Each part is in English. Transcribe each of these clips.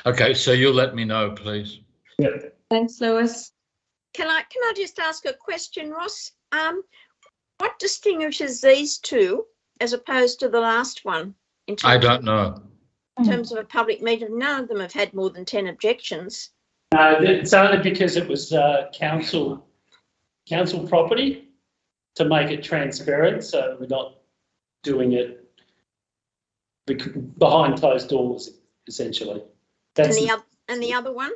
Okay, so you'll let me know, please. Yep. Thanks, Lewis. Can I just ask a question, Ross? What distinguishes these two as opposed to the last one? I don't know. In terms of a public meeting, none of them have had more than 10 objections. No, it's only because it was council property to make it transparent, so we're not doing it behind closed doors, essentially. And the other one?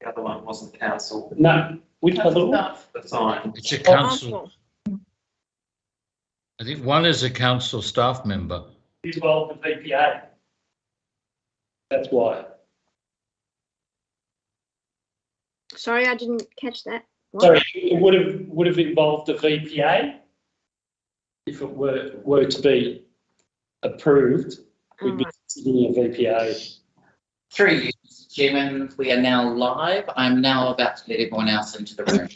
The other one wasn't council. No, which other one? The sign. It's a council. I think one is a council staff member. Well, the VPA. That's why. Sorry, I didn't catch that. What? Sorry, it would have involved the VPA if it were to be approved. We'd be considering a VPA. Through you, Chairman, we are now live. I'm now about to let everyone else into the room.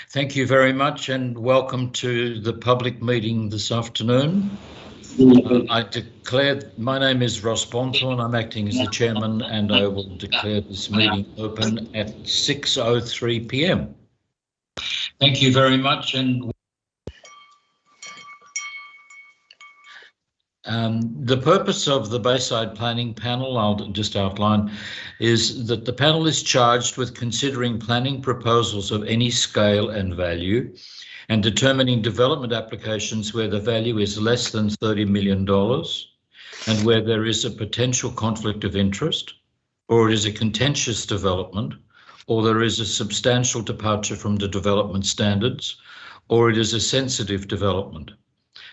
Thank you very much and welcome to the public meeting this afternoon. I declare, my name is Ross Bonthorn, I'm acting as the chairman, and I will declare this meeting open at 6:03 p.m. Thank you very much. And the purpose of the Bayside Planning Panel, I'll just outline, is that the panel is charged with considering planning proposals of any scale and value and determining development applications where the value is less than $30 million and where there is a potential conflict of interest, or it is a contentious development, or there is a substantial departure from the development standards, or it is a sensitive development.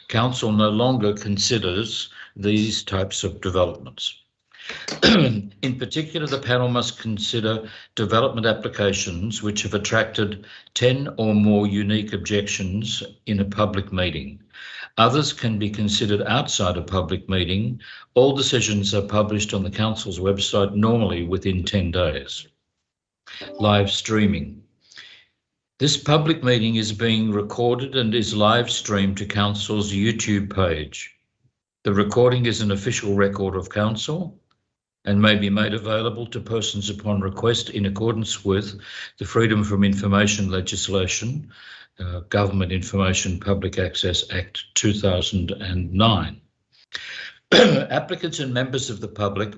Council no longer considers these types of developments. In particular, the panel must consider development applications which have attracted 10 or more unique objections in a public meeting. Others can be considered outside a public meeting. All decisions are published on the Council's website, normally within 10 days. Live streaming. This public meeting is being recorded and is live streamed to Council's YouTube page. The recording is an official record of Council and may be made available to persons upon request in accordance with the Freedom from Information legislation, Government Information Public Access Act 2009. Applicants and members of the public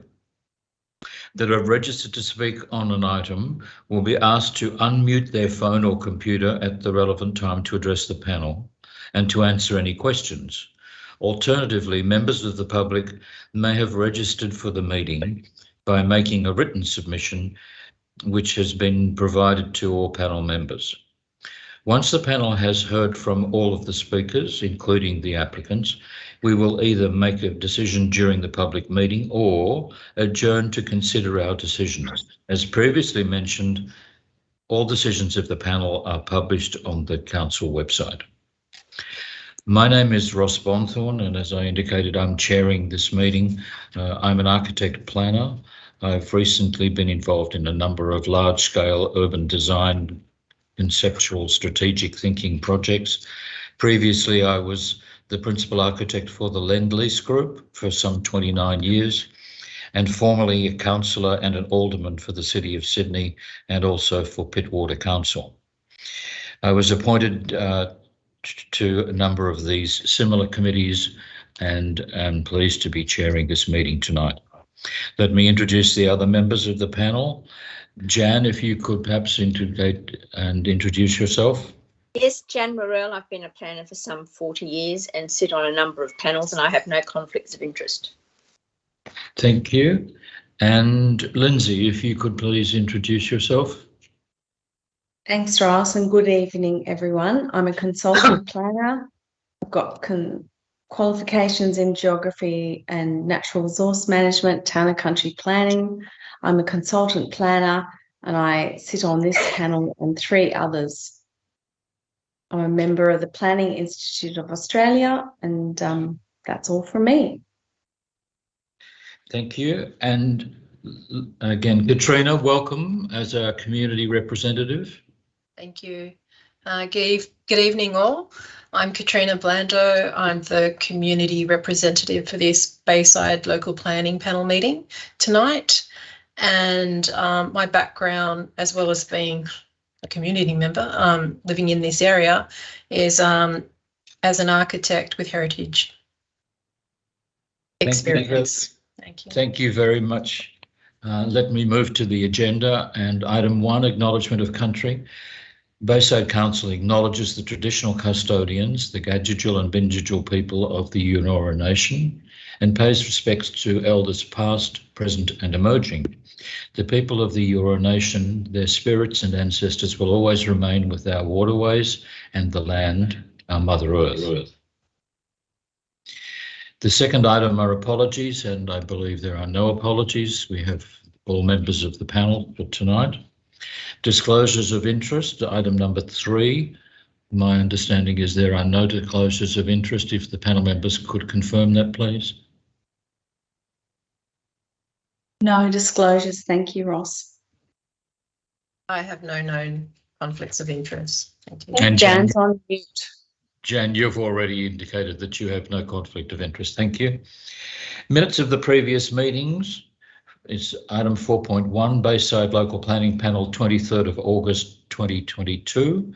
that are registered to speak on an item will be asked to unmute their phone or computer at the relevant time to address the panel and to answer any questions. Alternatively, members of the public may have registered for the meeting by making a written submission, which has been provided to all panel members. Once the panel has heard from all of the speakers, including the applicants, we will either make a decision during the public meeting or adjourn to consider our decisions. As previously mentioned, all decisions of the panel are published on the Council website. My name is Ross Bonthorn, and as I indicated, I'm chairing this meeting. I'm an architect planner. I've recently been involved in a number of large-scale urban design, conceptual, strategic thinking projects. Previously, I was the principal architect for the Lend-Lease Group for some 29 years, and formerly a councillor and an alderman for the City of Sydney and also for Pittwater Council. I was appointed to a number of these similar committees and am pleased to be chairing this meeting tonight. Let me introduce the other members of the panel. Jan, if you could perhaps introduce yourself. Yes, Jan Morrell. I've been a planner for some 40 years and sit on a number of panels, and I have no conflicts of interest. Thank you. And Lindsay, if you could please introduce yourself. Thanks, Ross, and good evening, everyone. I'm a consultant planner. I've got qualifications in geography and natural resource management, town and country planning. I'm a consultant planner, and I sit on this panel and 3 others. I'm a member of the Planning Institute of Australia, and that's all from me. Thank you. And again, Katrina, welcome as our community representative. Thank you. Good evening, all. I'm Katrina Blando. I'm the community representative for this Bayside local planning panel meeting tonight. And my background, as well as being a community member living in this area, is as an architect with heritage experience. Thank you. Thank you very much. Let me move to the agenda and item 1, acknowledgement of country. Bayside Council acknowledges the traditional custodians, the Gadjidjal and Bindjidjal people of the Eora Nation, and pays respects to elders past, present and emerging. The people of the Eora Nation, their spirits and ancestors will always remain with our waterways and the land, our Mother Earth. The second item are apologies, and I believe there are no apologies. We have all members of the panel for tonight. Disclosures of interest, item number 3. My understanding is there are no disclosures of interest. If the panel members could confirm that, please. No disclosures. Thank you, Ross. I have no known conflicts of interest. Thank you. And Jan's on mute. Jan, you've already indicated that you have no conflict of interest. Thank you. Minutes of the previous meetings. It's item 4.1, Bayside Local Planning Panel, 23rd of August 2022.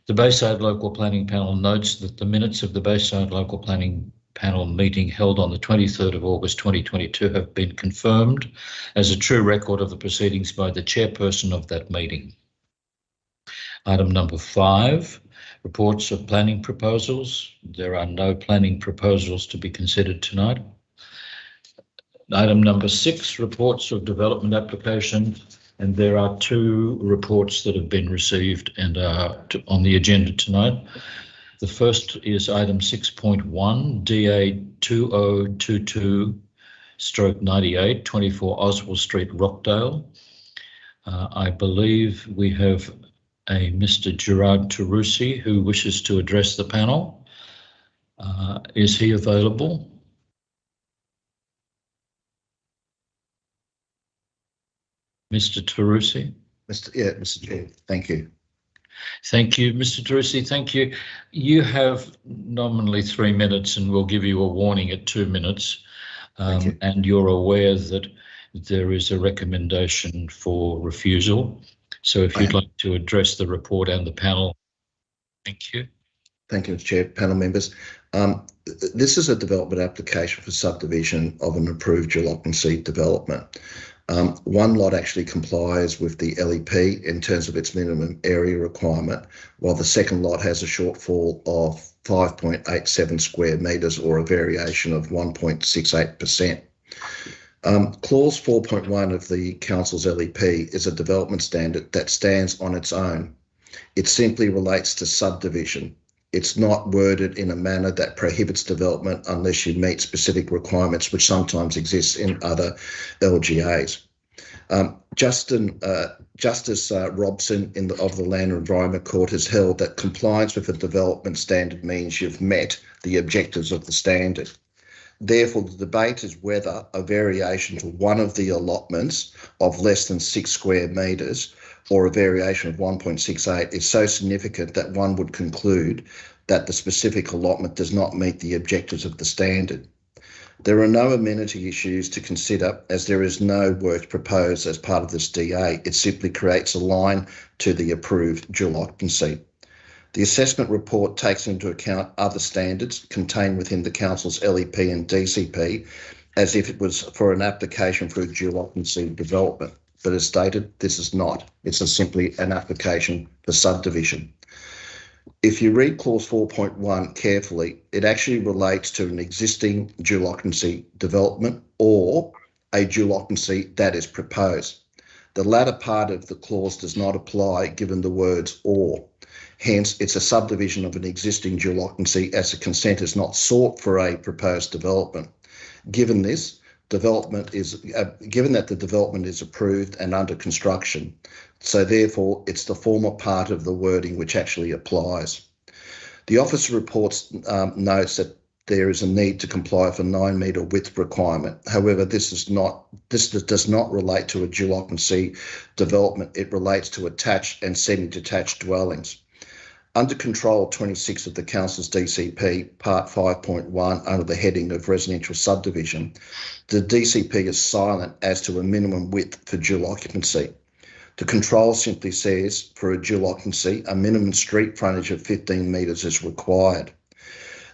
The Bayside Local Planning Panel notes that the minutes of the Bayside Local Planning Panel meeting held on the 23rd of August 2022 have been confirmed as a true record of the proceedings by the chairperson of that meeting. Item number 5, reports of planning proposals. There are no planning proposals to be considered tonight. Item number 6, reports of development applications, and there are 2 reports that have been received and are on the agenda tonight. The first is item 6.1, DA 2022/98, 24 Oswald Street, Rockdale. I believe we have a Mr. Gerard Tarusi who wishes to address the panel. Is he available? Mr. Tarusi? Mr. Chair, thank you. Thank you, Mr. Tarusi. Thank you. You have nominally 3 minutes and we'll give you a warning at 2 minutes. And you're aware that there is a recommendation for refusal. So if you'd like to address the report and the panel, thank you. Thank you, Mr. Chair, panel members. This is a development application for subdivision of an approved dual occupancy development. One lot actually complies with the LEP in terms of its minimum area requirement, while the second lot has a shortfall of 5.87 square metres or a variation of 1.68%. Clause 4.1 of the Council's LEP is a development standard that stands on its own. It simply relates to subdivision. It's not worded in a manner that prohibits development unless you meet specific requirements, which sometimes exists in other LGAs. Justice Robson of the Land and Environment Court has held that compliance with a development standard means you've met the objectives of the standard. Therefore, the debate is whether a variation to one of the allotments of less than 6 square metres or a variation of 1.68 is so significant that one would conclude that the specific allotment does not meet the objectives of the standard. There are no amenity issues to consider as there is no work proposed as part of this DA. It simply creates a line to the approved dual occupancy. The assessment report takes into account other standards contained within the Council's LEP and DCP as if it was for an application for a dual occupancy development. But as stated, this is not. It's simply an application for subdivision. If you read clause 4.1 carefully, it actually relates to an existing dual occupancy development or a dual occupancy that is proposed. The latter part of the clause does not apply given the words or. Hence, it's a subdivision of an existing dual occupancy as a consent is not sought for a proposed development. Given this, given that the development is approved and under construction, so therefore it's the former part of the wording which actually applies. The officer reports notes that there is a need to comply with a 9 metre width requirement. However, this does not relate to a dual occupancy development. It relates to attached and semi-detached dwellings. Under Control 26 of the Council's DCP, Part 5.1, under the heading of Residential Subdivision, the DCP is silent as to a minimum width for dual occupancy. The control simply says for a dual occupancy, a minimum street frontage of 15 metres is required.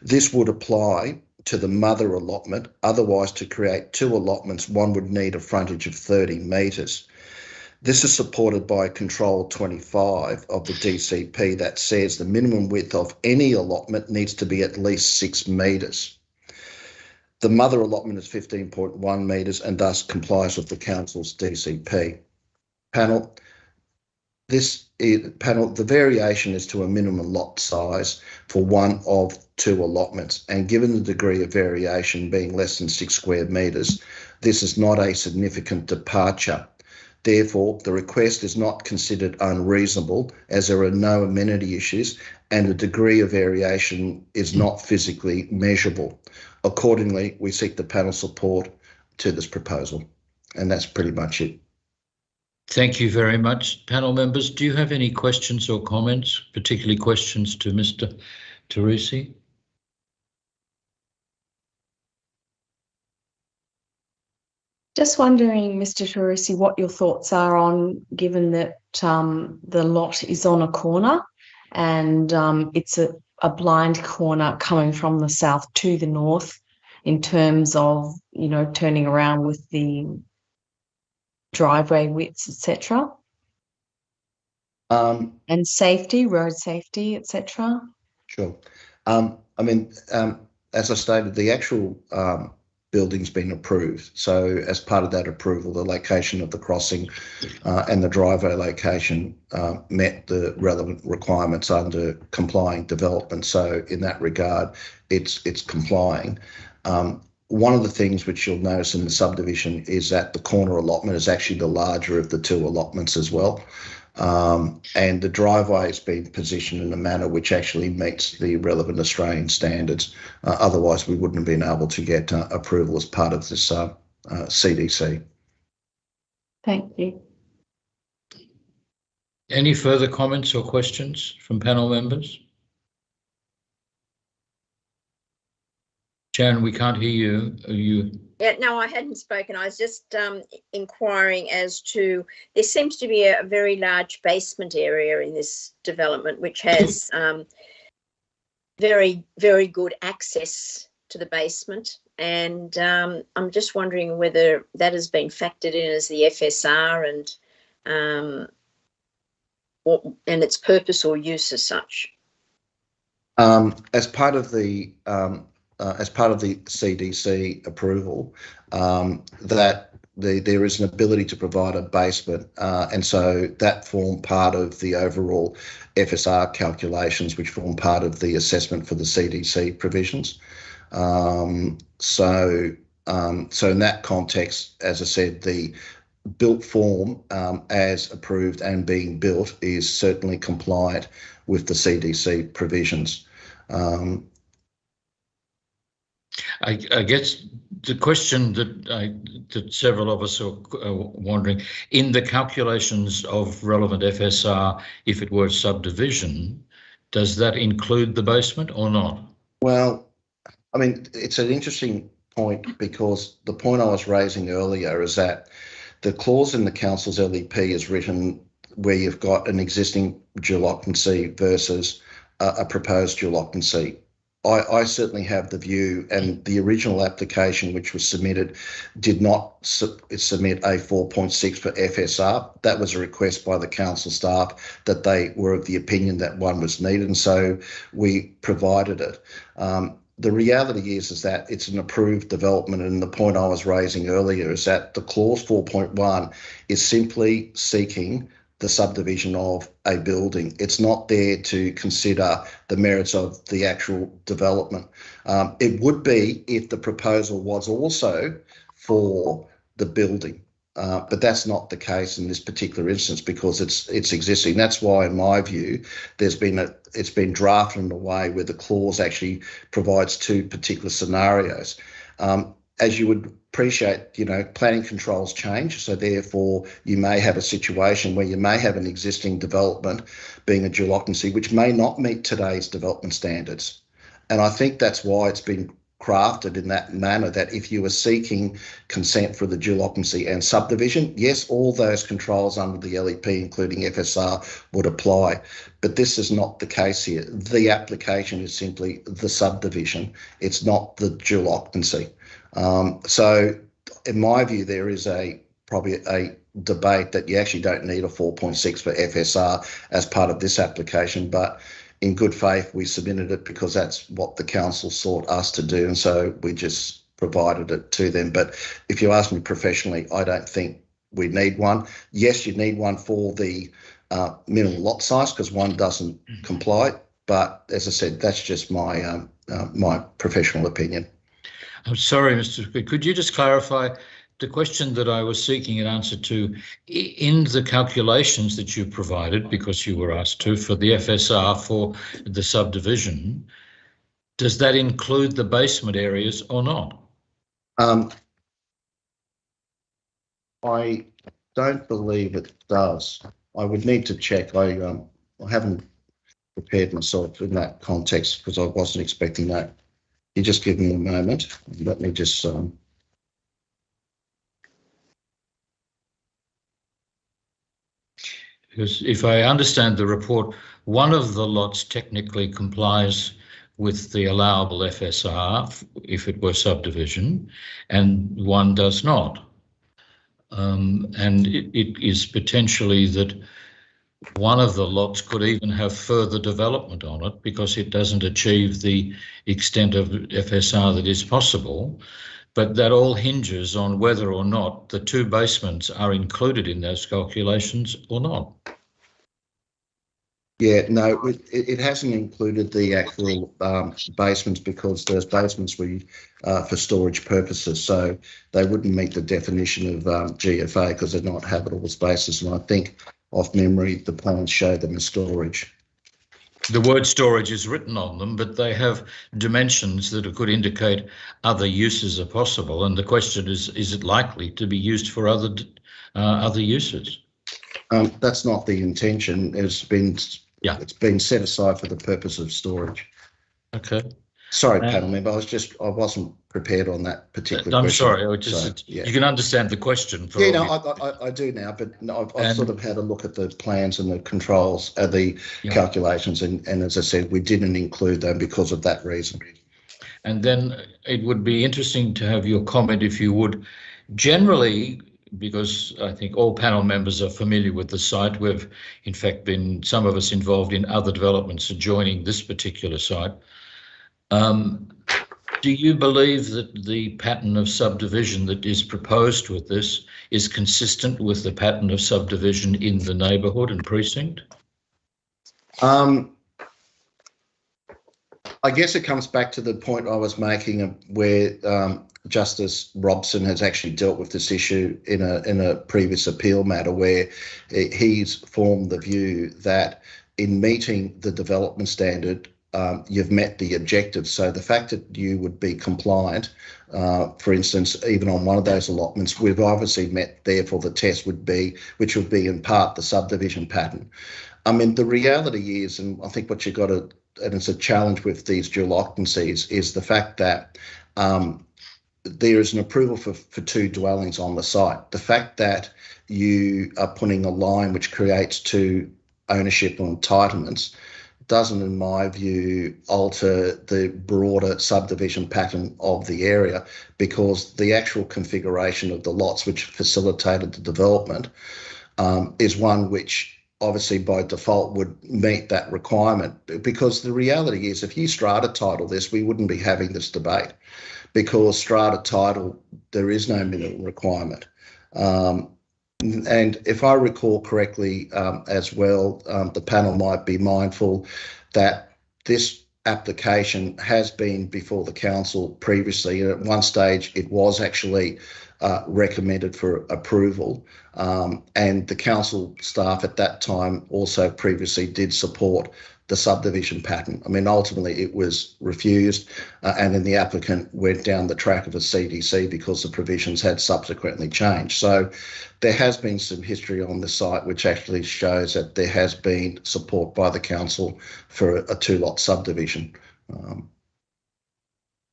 This would apply to the mother allotment. Otherwise, to create two allotments, one would need a frontage of 30 metres. This is supported by Control 25 of the DCP that says the minimum width of any allotment needs to be at least 6 metres. The mother allotment is 15.1 metres and thus complies with the Council's DCP. Panel, the variation is to a minimum lot size for one of two allotments, and given the degree of variation being less than 6 square metres, this is not a significant departure. Therefore, the request is not considered unreasonable as there are no amenity issues and the degree of variation is not physically measurable. Accordingly, we seek the panel support to this proposal, and that's pretty much it. Thank you very much. Panel members, do you have any questions or comments, particularly questions to Mr. Teresi? Just wondering, Mr. Teresi, what your thoughts are on, given that the lot is on a corner and it's a blind corner coming from the south to the north in terms of, you know, turning around with the driveway widths, etc. And safety, road safety, etc. Sure. As I stated, the actual building's been approved. So as part of that approval, the location of the crossing and the driveway location met the relevant requirements under complying development. So in that regard, it's complying. One of the things which you'll notice in the subdivision is that the corner allotment is actually the larger of the two allotments as well. And the driveway has been positioned in a manner which actually meets the relevant Australian standards. Otherwise, we wouldn't have been able to get approval as part of this CDC. Thank you. Any further comments or questions from panel members? Sharon, we can't hear you. Are you? Yeah, no, I hadn't spoken. I was just inquiring as to, there seems to be a very large basement area in this development, which has very, very good access to the basement. And I'm just wondering whether that has been factored in as the FSR and its purpose or use as such. As part of the CDC approval, there is an ability to provide a basement, and so that formed part of the overall FSR calculations, which form part of the assessment for the CDC provisions. So in that context, as I said, the built form as approved and being built is certainly compliant with the CDC provisions. I guess the question that several of us are wondering, in the calculations of relevant FSR, if it were subdivision, does that include the basement or not? Well, I mean, it's an interesting point because the point I was raising earlier is that the clause in the council's LEP is written where you've got an existing dual occupancy versus a proposed dual occupancy. I certainly have the view, and the original application which was submitted did not submit a 4.6 for FSR. That was a request by the council staff that they were of the opinion that one was needed, and so we provided it. The reality is that it's an approved development, and the point I was raising earlier is that the clause 4.1 is simply seeking the subdivision of a building. It's not there to consider the merits of the actual development. It would be if the proposal was also for the building, but that's not the case in this particular instance because it's existing. That's why, in my view, it's been drafted in a way where the clause actually provides two particular scenarios. as you would appreciate, planning controls change. So therefore, you may have a situation where you may have an existing development being a dual occupancy, which may not meet today's development standards. And I think that's why it's been crafted in that manner, that if you were seeking consent for the dual occupancy and subdivision, yes, all those controls under the LEP, including FSR, would apply. But this is not the case here. The application is simply the subdivision. It's not the dual occupancy. So in my view, there is probably a debate that you actually don't need a 4.6 for FSR as part of this application, but in good faith, we submitted it because that's what the council sought us to do, and so we just provided it to them. But if you ask me professionally, I don't think we need one. Yes, you need one for the minimum lot size because one doesn't comply, but as I said, that's just my my professional opinion. I'm sorry, Mr. Cook, could you just clarify the question that I was seeking an answer to? In the calculations that you provided, because you were asked to, for the FSR for the subdivision, does that include the basement areas or not? I don't believe it does. I would need to check. I haven't prepared myself in that context because I wasn't expecting that. You just give me a moment. Let me just because if I understand the report, one of the lots technically complies with the allowable FSR if it were subdivision, and one does not. And it is potentially that one of the lots could even have further development on it because it doesn't achieve the extent of FSR that is possible. But that all hinges on whether or not the two basements are included in those calculations or not. Yeah, no, it hasn't included the actual basements because those basements were for storage purposes, so they wouldn't meet the definition of GFA because they're not habitable spaces. And I think, off memory, the plans show them as storage. The word storage is written on them, but they have dimensions that could indicate other uses are possible. And the question is it likely to be used for other uses? That's not the intention. It's been set aside for the purpose of storage. Okay. Sorry, panel member. I wasn't prepared on that particular question. I'm sorry. You can understand the question. I do now, but I've sort of had a look at the plans and the controls, the calculations, and as I said, we didn't include them because of that reason. And then it would be interesting to have your comment, if you would. Generally, because I think all panel members are familiar with the site, we've in fact been, some of us, involved in other developments adjoining this particular site. Do you believe that the pattern of subdivision that is proposed with this is consistent with the pattern of subdivision in the neighbourhood and precinct? I guess it comes back to the point I was making where Justice Robson has actually dealt with this issue in a previous appeal matter where he's formed the view that in meeting the development standard, you've met the objectives. So the fact that you would be compliant, for instance, even on one of those allotments, we've obviously met, therefore the test would be, which would be in part the subdivision pattern. I mean, the reality is, and I think what you've got to, and it's a challenge with these dual occupancies, is the fact that there is an approval for two dwellings on the site. The fact that you are putting a line which creates two ownership or entitlements doesn't, in my view, alter the broader subdivision pattern of the area, because the actual configuration of the lots which facilitated the development is one which obviously by default would meet that requirement. Because the reality is, if you strata title this, we wouldn't be having this debate, because strata title, there is no minimum requirement. And if I recall correctly as well, the panel might be mindful that this application has been before the council previously. At one stage, it was actually recommended for approval, and the council staff at that time also previously did support the subdivision pattern. I mean, ultimately it was refused, and then the applicant went down the track of a CDC because the provisions had subsequently changed. So there has been some history on the site which actually shows that there has been support by the council for a 2-lot subdivision.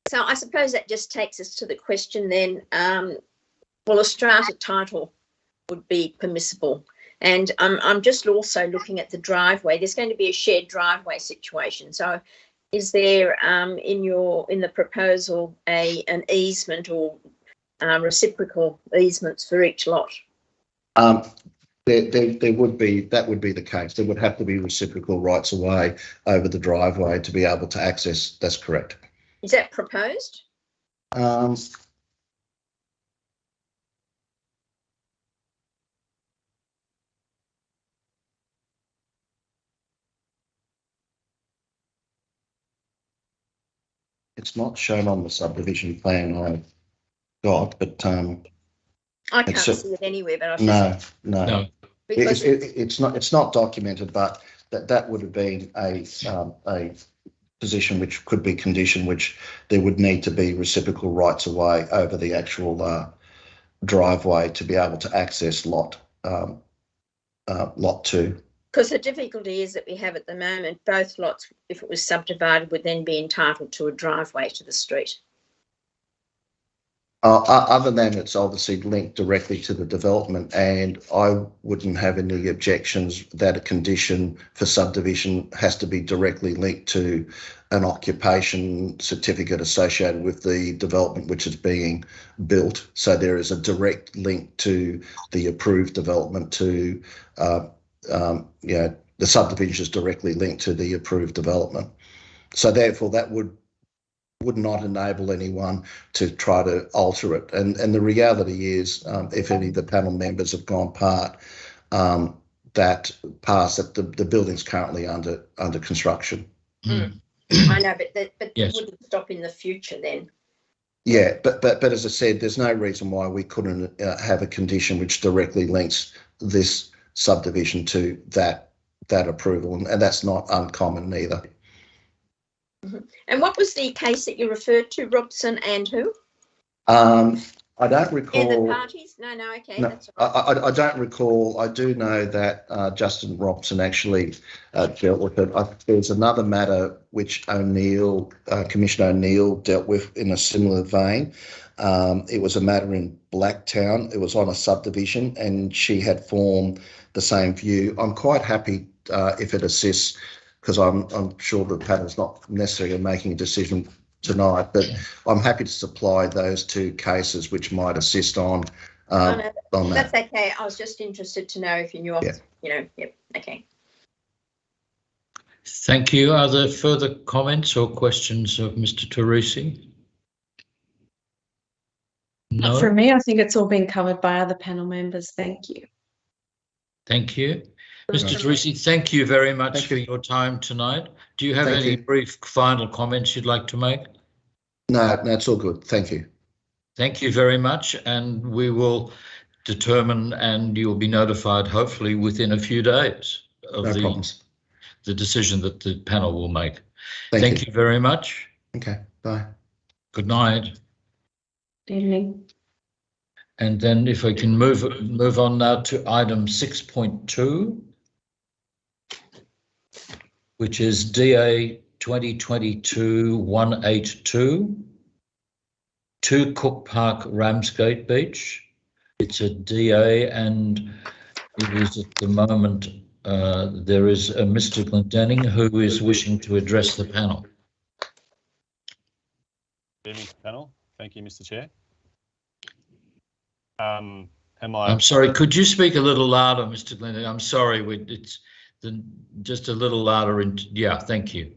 So I suppose that just takes us to the question then, well, a strata title would be permissible. And I'm just also looking at the driveway. There's going to be a shared driveway situation. So is there in the proposal an easement or reciprocal easements for each lot? There would be, that would be the case. There would have to be reciprocal rights of way over the driveway to be able to access. That's correct. Is that proposed? It's not shown on the subdivision plan I got, but I can't see it anywhere, but no. It's not documented, but that would have been a position which could be conditioned, which there would need to be reciprocal rights of way over the actual driveway to be able to access lot 2. Because the difficulty is that we have at the moment, both lots, if it was subdivided, would then be entitled to a driveway to the street. Other than it's obviously linked directly to the development, and I wouldn't have any objections that a condition for subdivision has to be directly linked to an occupation certificate associated with the development which is being built. So there is a direct link to the approved development to, the subdivision is directly linked to the approved development. So therefore that would not enable anyone to try to alter it. And the reality is, if any of the panel members have gone past that the building's currently under construction. Mm. I know, but yes. It wouldn't stop in the future then. Yeah, but as I said, there's no reason why we couldn't have a condition which directly links this subdivision to that approval, and that's not uncommon either. Mm-hmm. And what was the case that you referred to, Robson and who? I don't recall. And the parties? No, okay. No, that's right. I don't recall. I do know that Justin Robson actually dealt with it. There's another matter which Commissioner O'Neill dealt with in a similar vein. It was a matter in Blacktown. It was on a subdivision, and she had formed the same view. I'm quite happy if it assists, because I'm sure the panel's not necessarily making a decision tonight, but I'm happy to supply those 2 cases which might assist on that. That's okay. I was just interested to know if you knew, okay. Thank you. Are there further comments or questions of Mr. Teresi? No. For me, I think it's all been covered by other panel members. Thank you. Thank you. Mr. Teresi, thank you very much for your time tonight. Do you have any brief final comments you'd like to make? No, it's all good. Thank you. Thank you very much, and we will determine, and you'll be notified hopefully within a few days of the decision that the panel will make. Thank you very much. Okay, bye. Good night. Good evening. And then if I can move on now to item 6.2, which is DA 2022-182, 2 Cook Park, Ramsgate Beach. It's a DA, and it is at the moment, there is a Mr. Glendenning who is wishing to address the panel. Good evening, panel. Thank you, Mr. Chair. I'm sorry, could you speak a little louder, Mr. Glendenning? I'm sorry, it's just a little louder. Yeah, thank you.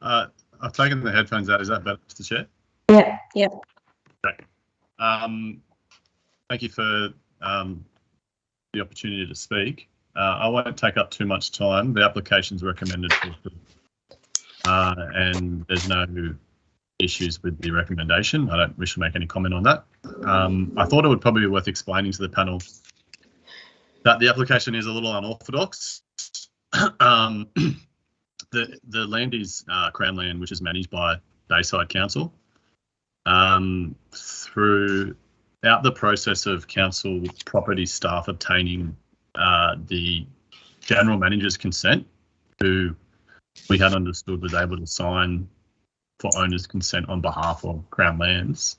I've taken the headphones out. Is that better, Mr. Chair? Yeah. Great. Thank you for the opportunity to speak. I won't take up too much time. The application's recommended, and there's no issues with the recommendation. I don't wish to make any comment on that. I thought it would probably be worth explaining to the panel that the application is a little unorthodox. The land is Crown land, which is managed by Bayside Council. Throughout the process of council property staff obtaining the general manager's consent, who we had understood was able to sign for owner's consent on behalf of Crown Lands,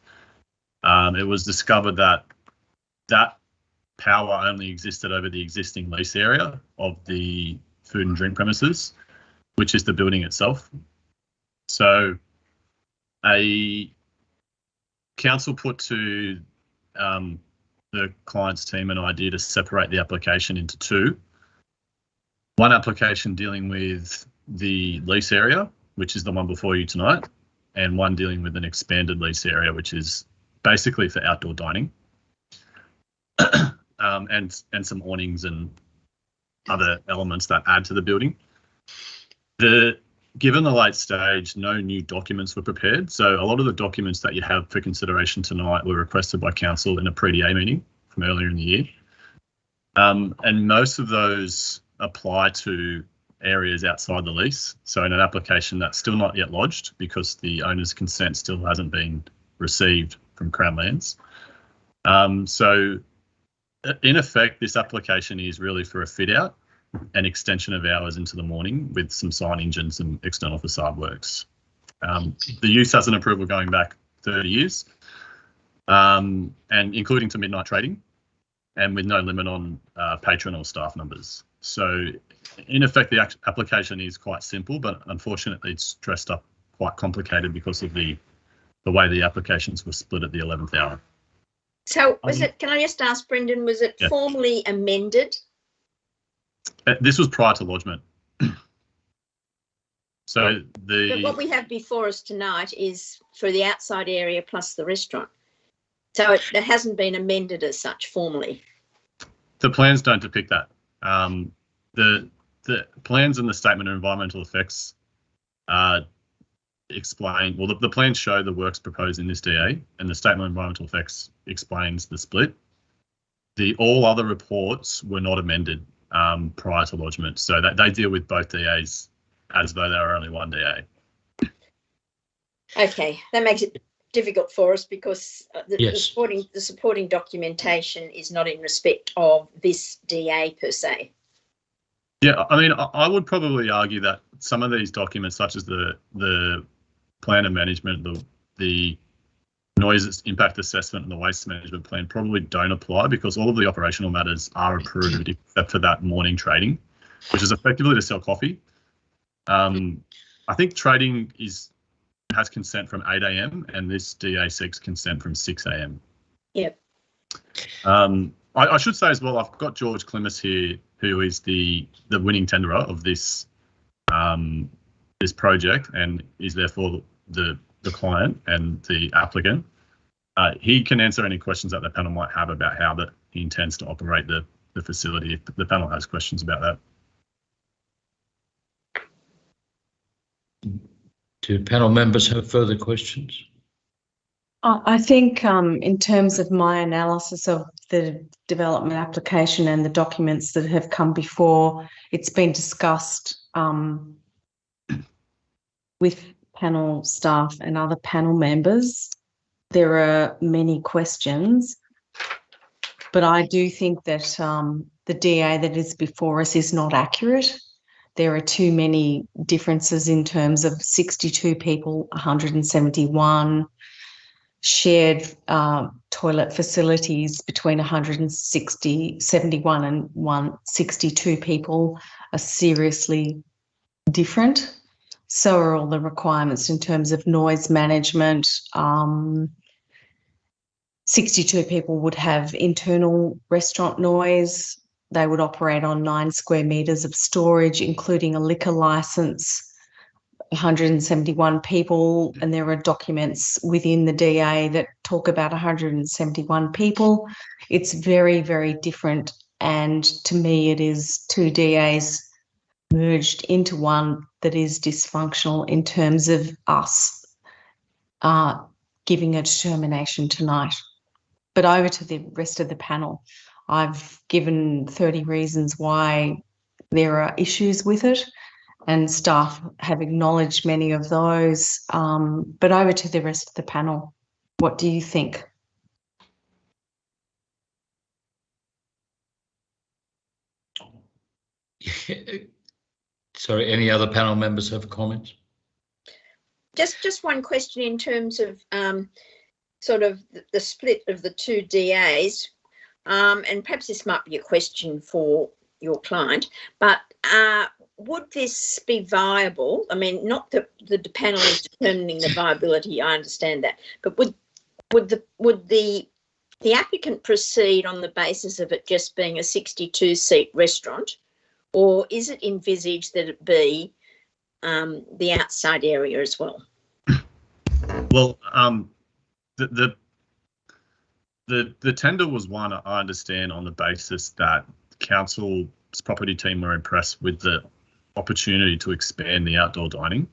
it was discovered that that power only existed over the existing lease area of the food and drink premises, which is the building itself. So a council put to the client's team an idea to separate the application into two. One application dealing with the lease area, which is the one before you tonight, and one dealing with an expanded lease area, which is basically for outdoor dining, and some awnings and other elements that add to the building. Given the late stage, no new documents were prepared. So a lot of the documents that you have for consideration tonight were requested by council in a pre-DA meeting from earlier in the year. And most of those apply to areas outside the lease. So in an application that's still not yet lodged because the owner's consent still hasn't been received from Crown Lands. So in effect, this application is really for a fit out and extension of hours into the morning with some signage and some external facade works. The use has an approval going back 30 years, and including to midnight trading, and with no limit on patron or staff numbers. So in effect, the application is quite simple, but unfortunately it's dressed up quite complicated because of the way the applications were split at the 11th hour. So was it, can I just ask, Brendan, was it formally amended? This was prior to lodgement. So But what we have before us tonight is for the outside area plus the restaurant. So it hasn't been amended as such formally. The plans don't depict that. The plans and the statement of environmental effects explain, well, the plans show the works proposed in this DA, and the statement of environmental effects explains the split. All other reports were not amended prior to lodgement, so that they deal with both DAs as though there are only one DA. Okay, that makes it difficult for us because the supporting documentation is not in respect of this DA per se. Yeah, I mean, I would probably argue that some of these documents, such as the plan of management, the noise impact assessment and the waste management plan, probably don't apply because all of the operational matters are approved except for that morning trading, which is effectively to sell coffee. I think trading has consent from 8 a.m. and this DA seeks consent from 6 a.m. Yep. I should say as well, I've got George Klimas here, who is the winning tenderer of this this project and is therefore the client and the applicant. He can answer any questions that the panel might have about how that he intends to operate the facility if the panel has questions about that. Do panel members have further questions? I think in terms of my analysis of the development application and the documents that have come before, it's been discussed with panel staff and other panel members. There are many questions, but I do think that the DA that is before us is not accurate. There are too many differences in terms of 62 people, 171 shared toilet facilities between 71 and 162 people are seriously different. So are all the requirements in terms of noise management. 62 people would have internal restaurant noise. They would operate on 9 square metres of storage, including a liquor licence. 171 people, and there are documents within the DA that talk about 171 people. It's very, very different, and to me it is 2 DAs merged into one that is dysfunctional in terms of us giving a determination tonight. But over to the rest of the panel. I've given 30 reasons why there are issues with it, and staff have acknowledged many of those. But over to the rest of the panel. What do you think? Sorry, any other panel members have comments? Just one question in terms of sort of the split of the two DAs, and perhaps this might be a question for your client, but would this be viable? I mean, not that the panel is determining the viability, I understand that, but would the applicant proceed on the basis of it just being a 62-seat restaurant, or is it envisaged that it be the outside area as well? Well, the tender was one, I understand, on the basis that council's property team were impressed with the opportunity to expand the outdoor dining.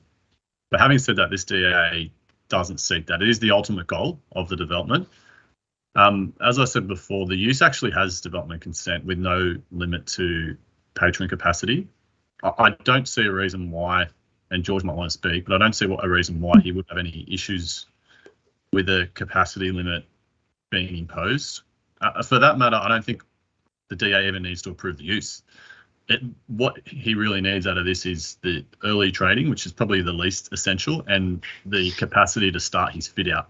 But having said that, this DA doesn't seek that. It is the ultimate goal of the development. As I said before, the use actually has development consent with no limit to patron capacity. I don't see a reason why, and George might want to speak, but I don't see a reason why he would have any issues with a capacity limit being imposed. For that matter, I don't think the DA even needs to approve the use. What he really needs out of this is the early trading, which is probably the least essential, and the capacity to start his fit out.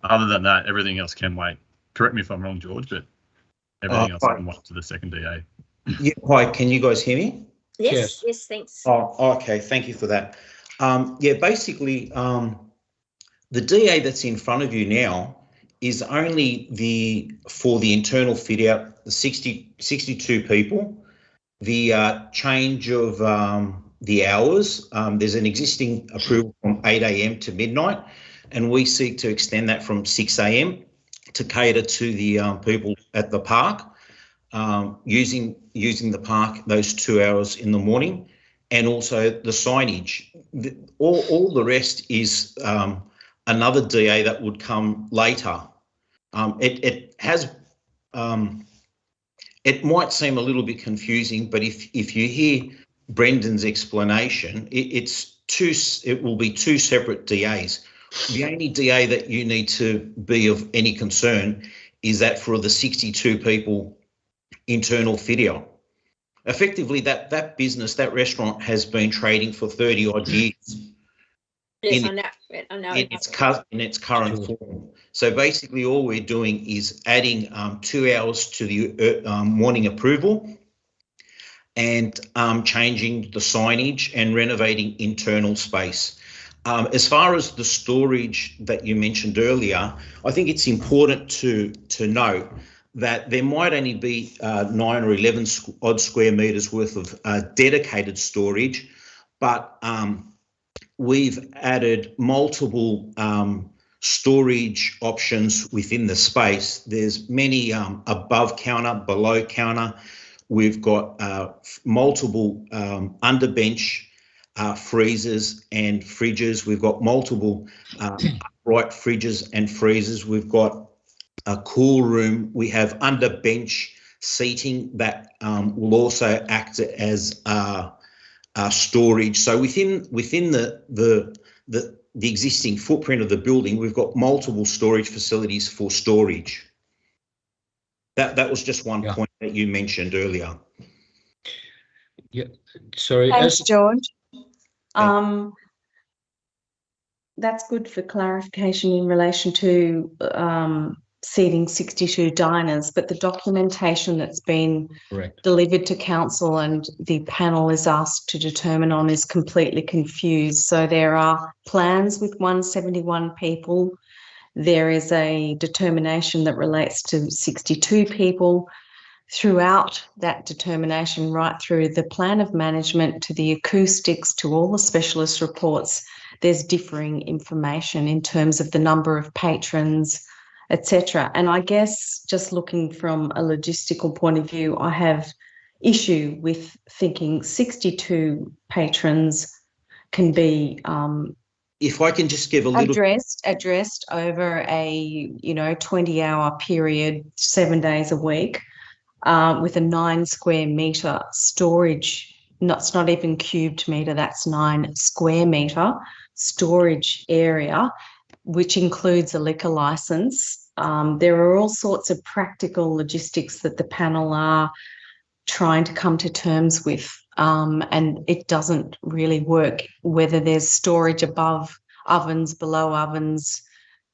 Other than that, everything else can wait. Correct me if I'm wrong, George, but everything else can wait to the second DA. Yeah, hi, can you guys hear me? Yes, thanks. Oh, okay, thank you for that. Yeah, basically, the DA that's in front of you now is only for the internal fit out, the 62 people, the change of the hours. There's an existing approval from 8 a.m. to midnight, and we seek to extend that from 6 a.m. to cater to the people at the park, using the park those 2 hours in the morning, and also the signage. All the rest is another DA that would come later. It might seem a little bit confusing, but if you hear Brendan's explanation, it will be two separate DAs. The only DA that you need to be of any concern is that for the 62 people internal fit out. Effectively, that business, that restaurant has been trading for 30 odd years. Yes, I know. In its current form. So basically all we're doing is adding 2 hours to the morning approval and changing the signage and renovating internal space. As far as the storage that you mentioned earlier, I think it's important to note that there might only be 9 or 11 odd square metres worth of dedicated storage, but we've added multiple storage options within the space. There's many above counter, below counter. We've got multiple underbench freezers and fridges. We've got multiple upright fridges and freezers. We've got a cool room. We have underbench seating that will also act as storage. So within the existing footprint of the building, we've got multiple storage facilities for storage. That was just one point that you mentioned earlier. Yeah, sorry. Thanks, George. That's good for clarification in relation to seating 62 diners, but the documentation that's been delivered to council and the panel is asked to determine on is completely confused. So there are plans with 171 people. There is a determination that relates to 62 people. Throughout that determination, right through the plan of management to the acoustics to all the specialist reports, there's differing information in terms of the number of patrons, etc. And I guess just looking from a logistical point of view, I have issue with thinking 62 patrons can be if I can just give a little addressed over a 20-hour period, 7 days a week. with a 9 square metre storage. It's not even cubed metre, that's 9 square metre storage area, which includes a liquor licence. There are all sorts of practical logistics that the panel are trying to come to terms with, and it doesn't really work, whether there's storage above ovens, below ovens,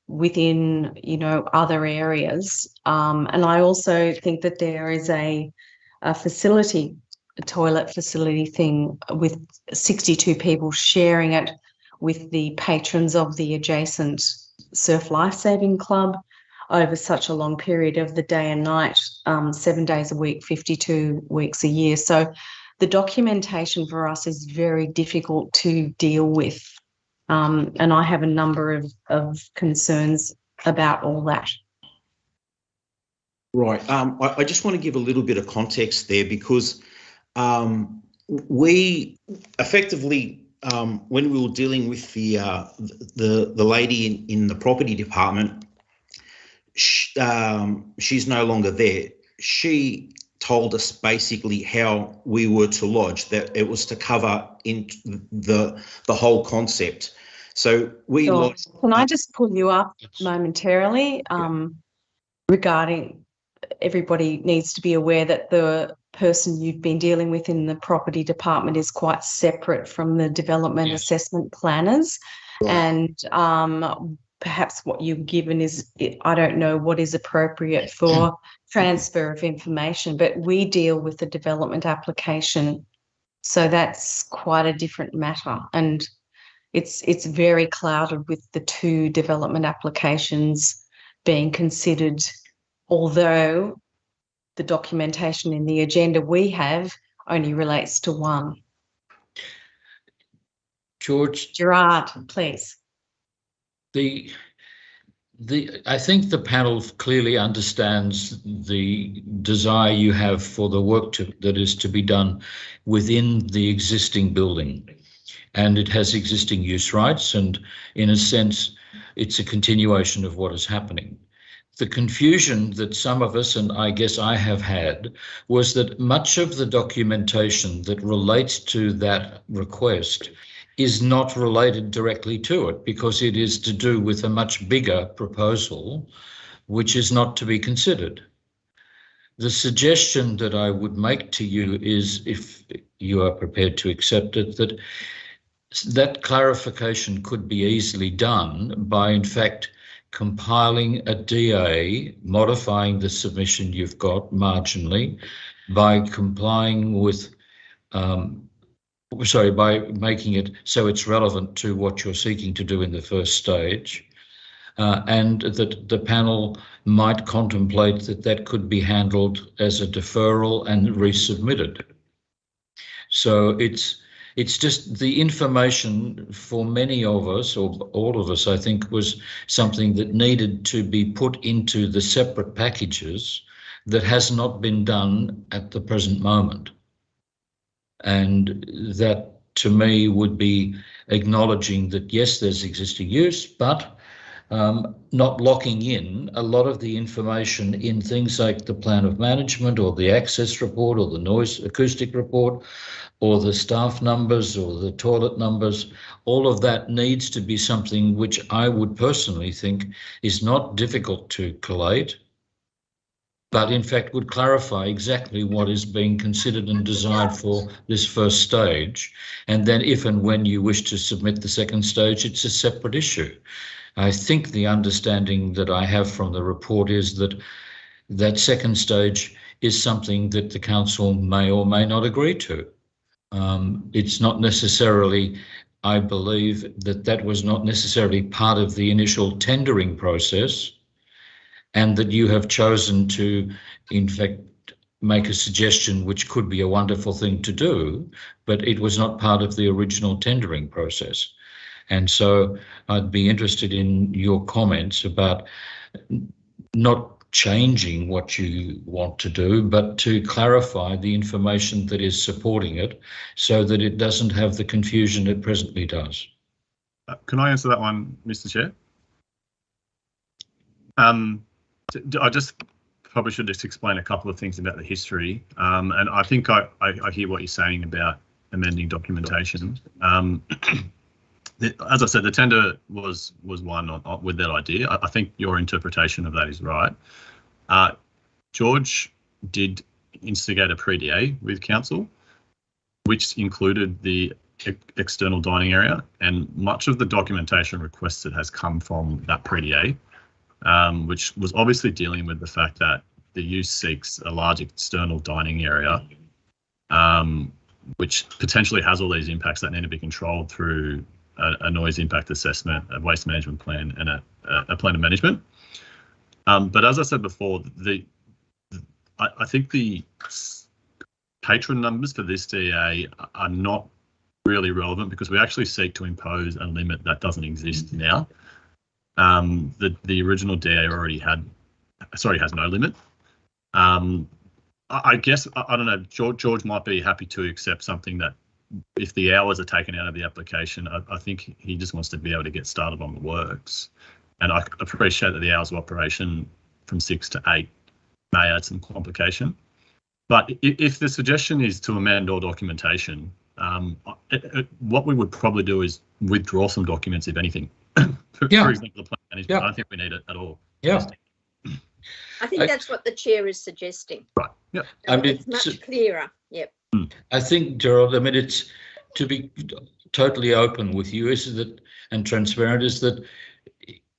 within, you know, other areas. And I also think that there is a facility, a toilet facility thing with 62 people sharing it with the patrons of the adjacent Surf Lifesaving Club over such a long period of the day and night, 7 days a week, 52 weeks a year. So the documentation for us is very difficult to deal with. And I have a number of concerns about all that. Right. I just want to give a little bit of context there, because we effectively, when we were dealing with the lady in the property department, she's no longer there. She told us basically how we were to lodge, that it was to cover in the whole concept. So we lodged. Can I just pull you up momentarily? Regarding, everybody needs to be aware that the person you've been dealing with in the property department is quite separate from the development assessment planners. Right. And perhaps what you've given is, I don't know what is appropriate for transfer of information, but we deal with the development application. So that's quite a different matter. And it's very clouded with the 2 development applications being considered, although the documentation in the agenda we have only relates to 1. Gerard, please. I think the panel clearly understands the desire you have for the work that is to be done within the existing building. And it has existing use rights, and in a sense, it's a continuation of what is happening. The confusion that some of us, and I guess I have had, was that much of the documentation that relates to that request is not related directly to it, because it is to do with a much bigger proposal, which is not to be considered. The suggestion that I would make to you is, if you are prepared to accept it, that clarification could be easily done by, in fact, compiling a DA, modifying the submission you've got marginally, by complying with, by making it so it's relevant to what you're seeking to do in the first stage, and that the panel might contemplate that could be handled as a deferral and resubmitted. So it's just the information for many of us, or all of us, I think, was something that needed to be put into the separate packages that has not been done at the present moment. And that, to me, would be acknowledging that, yes, there's existing use, but not locking in a lot of the information in things like the plan of management or the access report or the noise acoustic report or the staff numbers or the toilet numbers. All of that needs to be something which I would personally think is not difficult to collate, but in fact would clarify exactly what is being considered and desired for this first stage. And then if and when you wish to submit the second stage, it's a separate issue. I think the understanding that I have from the report is that that second stage is something that the council may or may not agree to. It's not necessarily, I believe, that was not necessarily part of the initial tendering process, and that you have chosen to, in fact, make a suggestion which could be a wonderful thing to do, but it was not part of the original tendering process. And so I'd be interested in your comments about not changing what you want to do, but to clarify the information that is supporting it so that it doesn't have the confusion it presently does. Can I answer that one, Mr. Chair? probably should just explain a couple of things about the history. And I think I hear what you're saying about amending documentation. As I said, the tender was won with that idea. I think your interpretation of that is right. George did instigate a pre-DA with council, which included the external dining area, and much of the documentation requested has come from that pre-DA, which was obviously dealing with the fact that the use seeks a large external dining area, which potentially has all these impacts that need to be controlled through a noise impact assessment, a waste management plan, and a plan of management. But as I said before, I think the patron numbers for this DA are not really relevant because we actually seek to impose a limit that doesn't exist now. The original DA already has no limit. I guess, I don't know, George might be happy to accept something that if the hours are taken out of the application, I think he just wants to be able to get started on the works. And I appreciate that the hours of operation from 6 to 8 may add some complication. But if the suggestion is to amend all documentation, what we would probably do is withdraw some documents, if anything. For example, the plan management. I don't think we need it at all. Yeah. I think that's what the chair is suggesting. Right. Yeah. So it's much clearer. Yep. I think, Gerald, I mean, it's to be totally open with you and transparent is that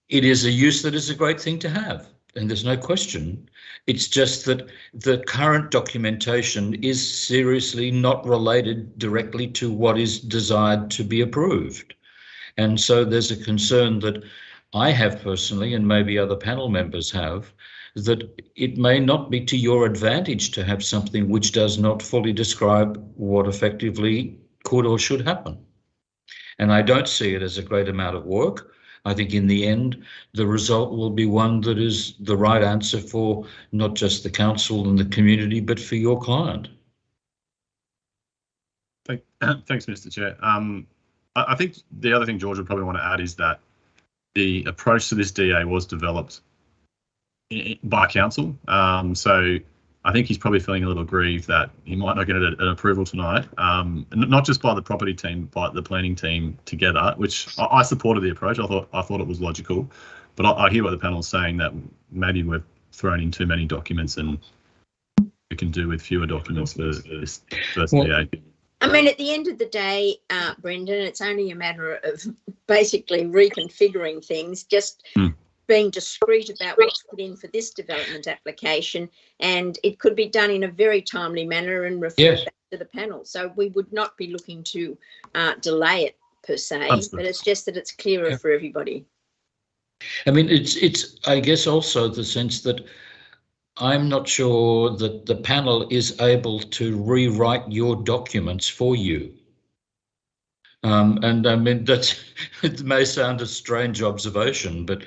it is a use that is a great thing to have. And there's no question. It's just that the current documentation is seriously not related directly to what is desired to be approved. And so there's a concern that I have personally, and maybe other panel members have, that it may not be to your advantage to have something which does not fully describe what effectively could or should happen. And I don't see it as a great amount of work. I think in the end, the result will be one that is the right answer for not just the council and the community, but for your client. Thanks, Mr. Chair. I think the other thing George would probably want to add is that the approach to this DA was developed by council. So I think he's probably feeling a little grieved that he might not get an approval tonight, not just by the property team, but the planning team together, which I supported the approach. I thought it was logical, but I hear what the panel is saying, that maybe we've thrown in too many documents and we can do with fewer documents for this first DA. I mean, at the end of the day, Brendan, it's only a matter of basically reconfiguring things, just being discreet about what's put in for this development application, and it could be done in a very timely manner and refer back to the panel. So we would not be looking to delay it per se, but it's just that it's clearer for everybody. I mean, it's I guess also the sense that I'm not sure that the panel is able to rewrite your documents for you. And I mean, it may sound a strange observation, but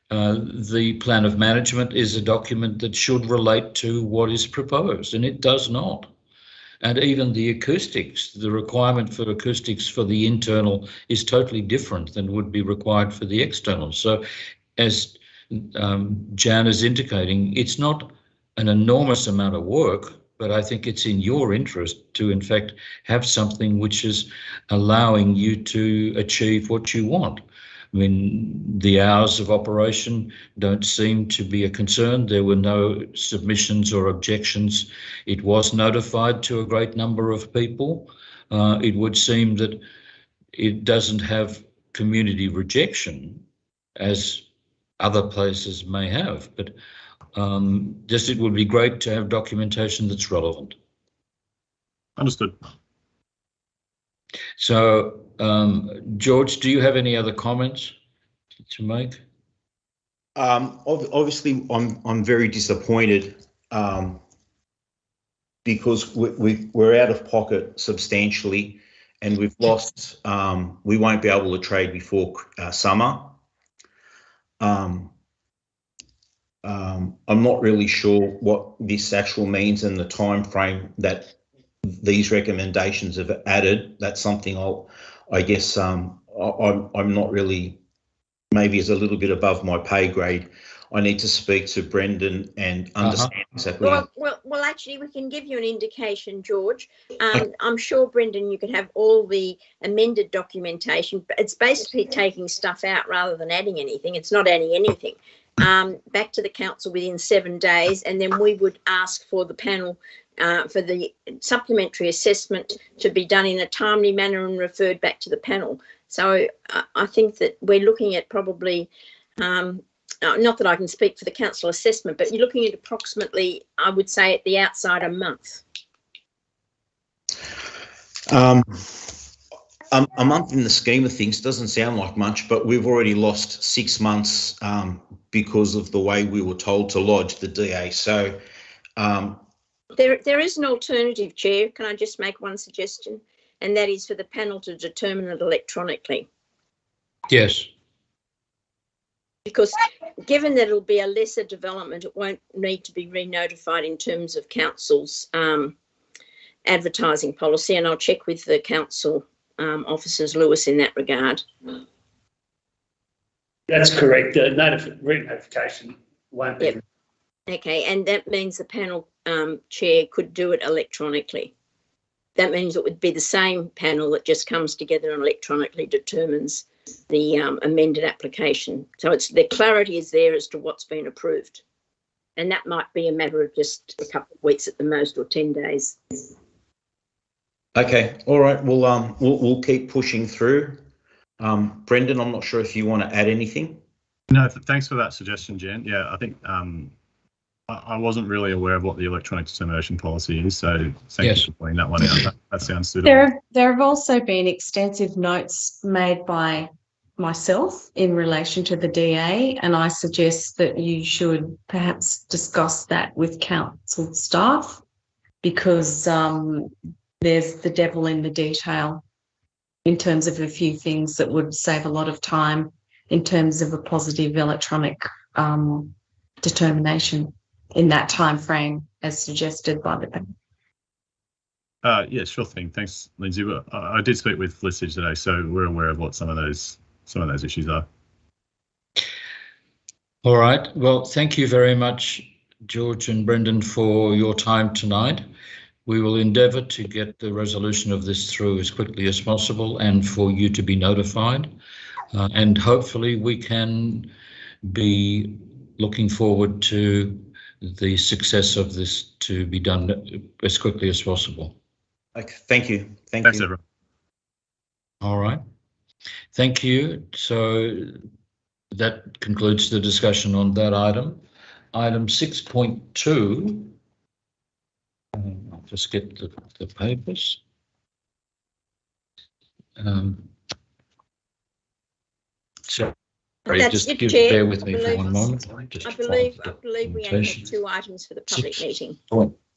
the plan of management is a document that should relate to what is proposed, and it does not. And even the acoustics, the requirement for acoustics for the internal is totally different than would be required for the external. So as Jan is indicating, it's not an enormous amount of work, but I think it's in your interest to, in fact, have something which is allowing you to achieve what you want. I mean, the hours of operation don't seem to be a concern. There were no submissions or objections. It was notified to a great number of people. It would seem that it doesn't have community rejection as other places may have, but just it would be great to have documentation that's relevant. Understood. So, George, do you have any other comments to make? Obviously, I'm very disappointed because we're out of pocket substantially, and we've lost. We won't be able to trade before summer. I'm not really sure what this actual means in the time frame that these recommendations have added. That's something I guess I'm not really, maybe is a little bit above my pay grade. I need to speak to Brendan and understand exactly. Well, actually, we can give you an indication, George. I'm sure, Brendan, you could have all the amended documentation, but it's basically taking stuff out rather than adding anything. It's not adding anything. Back to the council within 7 days, and then we would ask for the panel for the supplementary assessment to be done in a timely manner and referred back to the panel. So I think that we're looking at probably, not that I can speak for the council assessment, but you're looking at approximately, I would say at the outside, a month. A month in the scheme of things doesn't sound like much, but we've already lost 6 months because of the way we were told to lodge the DA. So there is an alternative, Chair. Can I just make one suggestion? And that is for the panel to determine it electronically. Yes. Because given that it'll be a lesser development, it won't need to be re-notified in terms of council's advertising policy. And I'll check with the council officers, Lewis, in that regard. That's correct. The re-notification won't be. Yep. Okay, and that means the panel chair could do it electronically. That means it would be the same panel that just comes together and electronically determines the amended application. So the clarity is there as to what's been approved. And that might be a matter of just a couple of weeks at the most, or 10 days. Okay, all right. We'll keep pushing through. Brendan, I'm not sure if you want to add anything. No, thanks for that suggestion, Jen. Yeah, I think I wasn't really aware of what the electronic determination policy is, so thank you for pointing that one out. That sounds suitable. There have also been extensive notes made by myself in relation to the DA, and I suggest that you should perhaps discuss that with council staff, because there's the devil in the detail in terms of a few things that would save a lot of time in terms of a positive electronic determination in that time frame as suggested by the panel. Yeah, sure thing. Thanks, Lindsay. I did speak with Felicity today, so we're aware of what some of those issues are. All right. Well, thank you very much, George and Brendan, for your time tonight. We will endeavour to get the resolution of this through as quickly as possible and for you to be notified. And hopefully we can be looking forward to the success of this to be done as quickly as possible. Okay, thank you. Thanks, everyone. All right. Thank you. So that concludes the discussion on that item. Item 6.2. I'll just get the papers. Sorry, just bear with me for one moment. I believe we only had 2 items for the public meeting.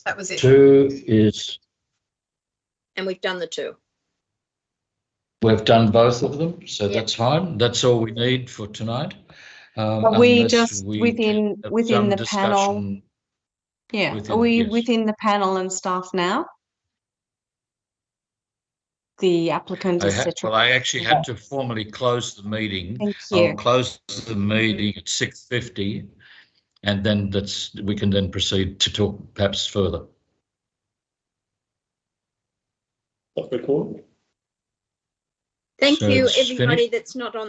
That was it. 2 is. And we've done the 2. We've done both of them, so that's fine. That's all we need for tonight. Are we just within the panel? Yeah, are we within the panel and staff now? The applicant, etc. Well, I actually had to formally close the meeting. Thank you. I'll close the meeting at 6:50, and then we can then proceed to talk perhaps further. Record. Thank you, everybody that's not on